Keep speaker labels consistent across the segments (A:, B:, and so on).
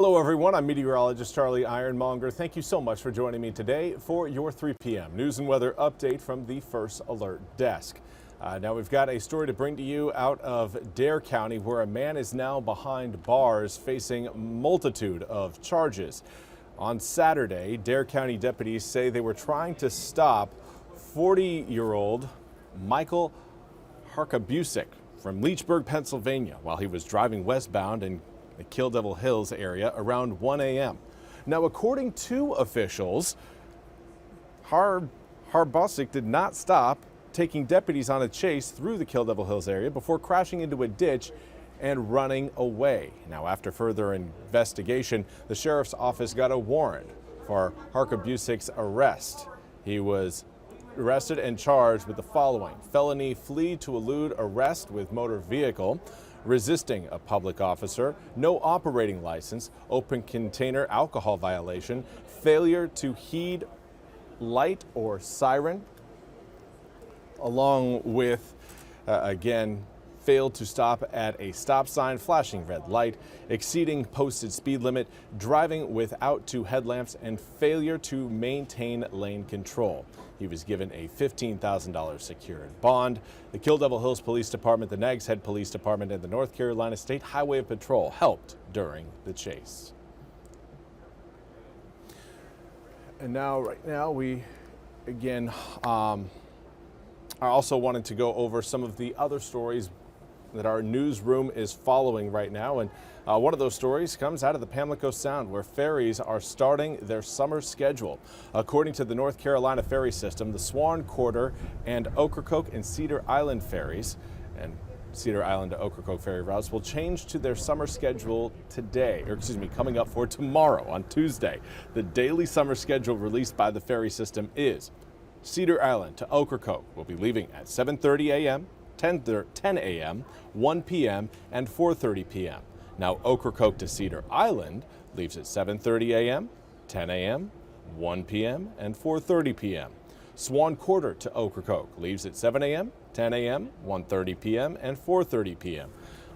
A: Hello everyone, I'm meteorologist Charlie Ironmonger. Thank you so much for joining me today for your 3 p.m. news and weather update from the First Alert Desk. Now we've got a story to bring to you out of Dare County, where a man is now behind bars facing a multitude of charges. On Saturday, Dare County deputies say they were trying to stop 40-year-old Michael Harkabusik from Leechburg, Pennsylvania, while he was driving westbound in the Kill Devil Hills area around 1 a.m. Now, according to officials, Harkabusik did not stop, taking deputies on a chase through the Kill Devil Hills area before crashing into a ditch and running away. Now, after further investigation, the sheriff's office got a warrant for Harkabusik's arrest. He was arrested and charged with the following: felony flee to elude arrest with motor vehicle, resisting a public officer, no operating license, open container alcohol violation, failure to heed light or siren, along with, again, failed to stop at a stop sign, flashing red light, exceeding posted speed limit, driving without two headlamps, and failure to maintain lane control. He was given a $15,000 secured bond. The Kill Devil Hills Police Department, the Nags Head Police Department, and the North Carolina State Highway Patrol helped during the chase. And now, right now, we again are also wanting to go over some of the other stories that our newsroom is following right now. And one of those stories comes out of the Pamlico Sound, where ferries are starting their summer schedule. According to the North Carolina ferry system, the Swan Quarter and Ocracoke and Cedar Island ferries and Cedar Island to Ocracoke ferry routes will change to their summer schedule today, or excuse me, coming up for tomorrow on Tuesday. The daily summer schedule released by the ferry system is: Cedar Island to Ocracoke will be leaving at 7:30 a.m., 10 a.m., 1 p.m., and 4:30 p.m. Now, Ocracoke to Cedar Island leaves at 7:30 a.m., 10 a.m., 1 p.m., and 4:30 p.m. Swan Quarter to Ocracoke leaves at 7 a.m., 10 a.m., 1:30 p.m., and 4:30 p.m.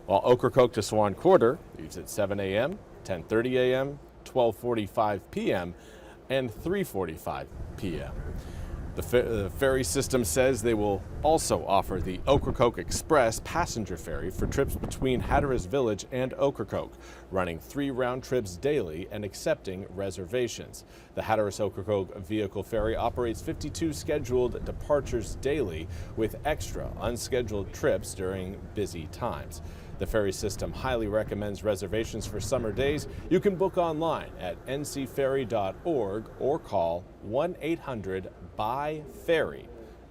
A: While Ocracoke to Swan Quarter leaves at 7 a.m., 10:30 a.m., 12:45 p.m., and 3:45 p.m. The ferry system says they will also offer the Ocracoke Express passenger ferry for trips between Hatteras Village and Ocracoke, running 3 round trips daily and accepting reservations. The Hatteras Ocracoke vehicle ferry operates 52 scheduled departures daily, with extra unscheduled trips during busy times. The ferry system highly recommends reservations for summer days. You can book online at ncferry.org or call 1-800-BUY-FERRY.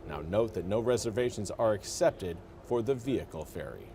A: Now note that no reservations are accepted for the vehicle ferry.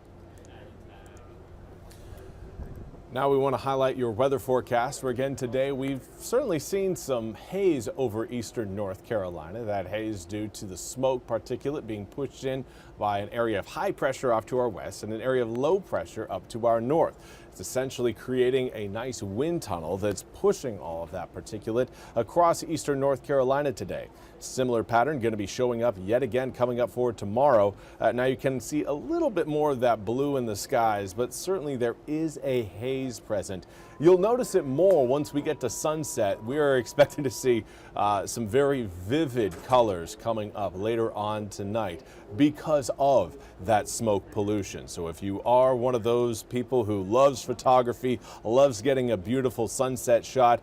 A: Now we want to highlight your weather forecast, where again today we've certainly seen some haze over eastern North Carolina. That haze due to the smoke particulate being pushed in by an area of high pressure off to our west and an area of low pressure up to our north. It's essentially creating a nice wind tunnel that's pushing all of that particulate across eastern North Carolina today. Similar pattern going to be showing up yet again coming up for tomorrow. Now you can see a little bit more of that blue in the skies, but certainly there is a haze present. You'll notice it more once we get to sunset. We are expecting to see some very vivid colors coming up later on tonight because of that smoke pollution. So if you are one of those people who loves photography, loves getting a beautiful sunset shot,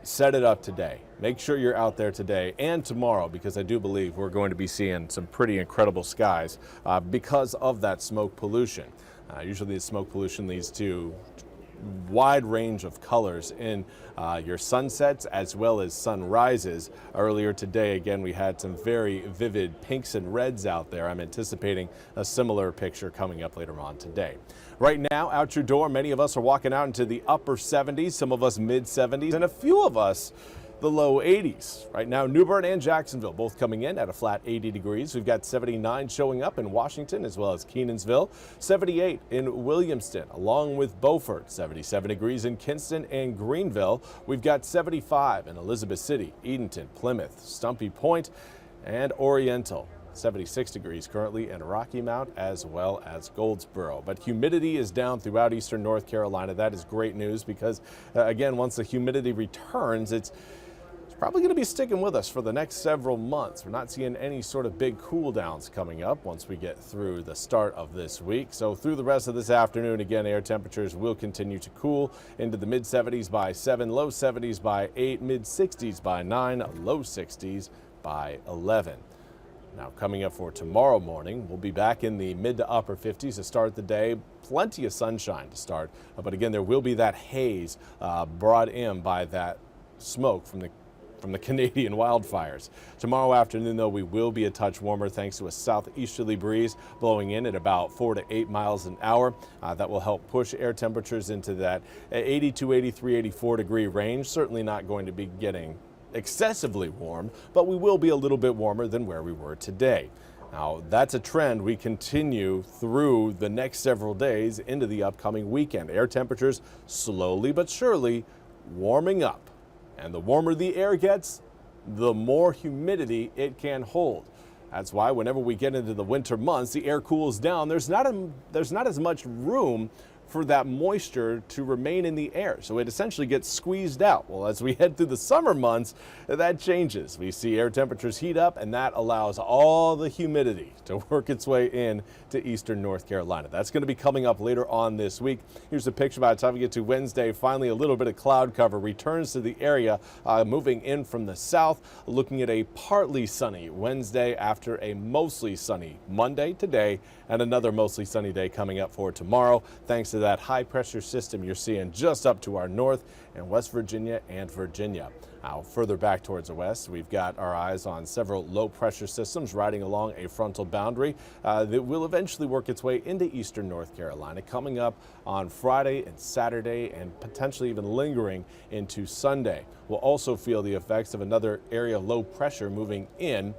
A: set it up today. Make sure you're out there today and tomorrow, because I do believe we're going to be seeing some pretty incredible skies because of that smoke pollution. Usually the smoke pollution leads to wide range of colors in your sunsets as well as sunrises. Earlier today, again, we had some very vivid pinks and reds out there. I'm anticipating a similar picture coming up later on today. Right now, out your door, many of us are walking out into the upper 70s, some of us mid 70s, and a few of us the low 80s. Right now, New Bern and Jacksonville both coming in at a flat 80 degrees. We've got 79 showing up in Washington as well as Kenansville, 78 in Williamston, along with Beaufort, 77 degrees in Kinston and Greenville. We've got 75 in Elizabeth City, Edenton, Plymouth, Stumpy Point, and Oriental. 76 degrees currently in Rocky Mount as well as Goldsboro. But humidity is down throughout eastern North Carolina. That is great news because, again, once the humidity returns, it's probably going to be sticking with us for the next several months. We're not seeing any sort of big cool downs coming up once we get through the start of this week. So through the rest of this afternoon, again, air temperatures will continue to cool into the mid 70s by 7, low 70s by 8, mid 60s by 9, low 60s by 11. Now coming up for tomorrow morning, we'll be back in the mid to upper 50s to start the day. Plenty of sunshine to start, but again, there will be that haze brought in by that smoke from the Canadian wildfires. Tomorrow afternoon, though, we will be a touch warmer thanks to a southeasterly breeze blowing in at about 4 to 8 miles an hour. That will help push air temperatures into that 82, 83, 84 degree range. Certainly not going to be getting excessively warm, but we will be a little bit warmer than where we were today. Now, that's a trend we continue through the next several days into the upcoming weekend. Air temperatures slowly but surely warming up. And the warmer the air gets, the more humidity it can hold. That's why whenever we get into the winter months, the air cools down. There's not as much room for that moisture to remain in the air. So it essentially gets squeezed out. Well, as we head through the summer months, that changes. We see air temperatures heat up, and that allows all the humidity to work its way in to eastern North Carolina. That's going to be coming up later on this week. Here's a picture by the time we get to Wednesday. Finally, a little bit of cloud cover returns to the area, moving in from the south, looking at a partly sunny Wednesday after a mostly sunny Monday today, and another mostly sunny day coming up for tomorrow, thanks to that high pressure system you're seeing just up to our north in West Virginia and Virginia. Now, further back towards the west, we've got our eyes on several low pressure systems riding along a frontal boundary that will eventually work its way into eastern North Carolina, coming up on Friday and Saturday and potentially even lingering into Sunday. We'll also feel the effects of another area of low pressure moving in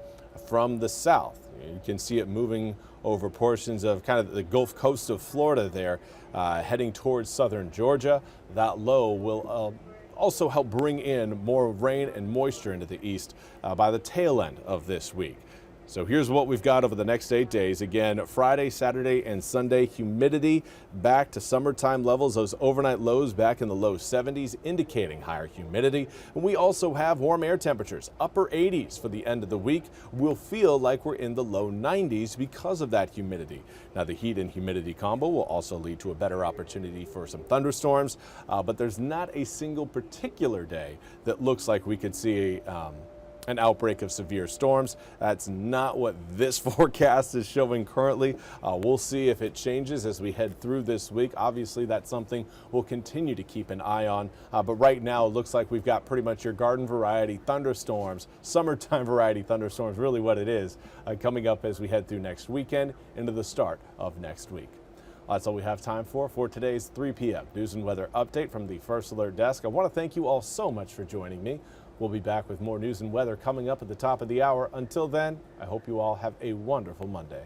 A: from the south. You can see it moving over portions of kind of the Gulf Coast of Florida there, heading towards southern Georgia. That low will also help bring in more rain and moisture into the east by the tail end of this week. So here's what we've got over the next 8 days. Again, Friday, Saturday, and Sunday, humidity back to summertime levels. Those overnight lows back in the low 70s, indicating higher humidity. And we also have warm air temperatures, upper 80s for the end of the week. We'll feel like we're in the low 90s because of that humidity. Now, the heat and humidity combo will also lead to a better opportunity for some thunderstorms, but there's not a single particular day that looks like we could see an outbreak of severe storms. That's not what this forecast is showing currently. We'll see if it changes as we head through this week. Obviously, that's something we'll continue to keep an eye on. But right now, it looks like we've got pretty much your garden variety thunderstorms, summertime variety thunderstorms, really what it is, coming up as we head through next weekend into the start of next week. That's all we have time for today's 3 p.m. news and weather update from the First Alert Desk. I want to thank you all so much for joining me. We'll be back with more news and weather coming up at the top of the hour. Until then, I hope you all have a wonderful Monday.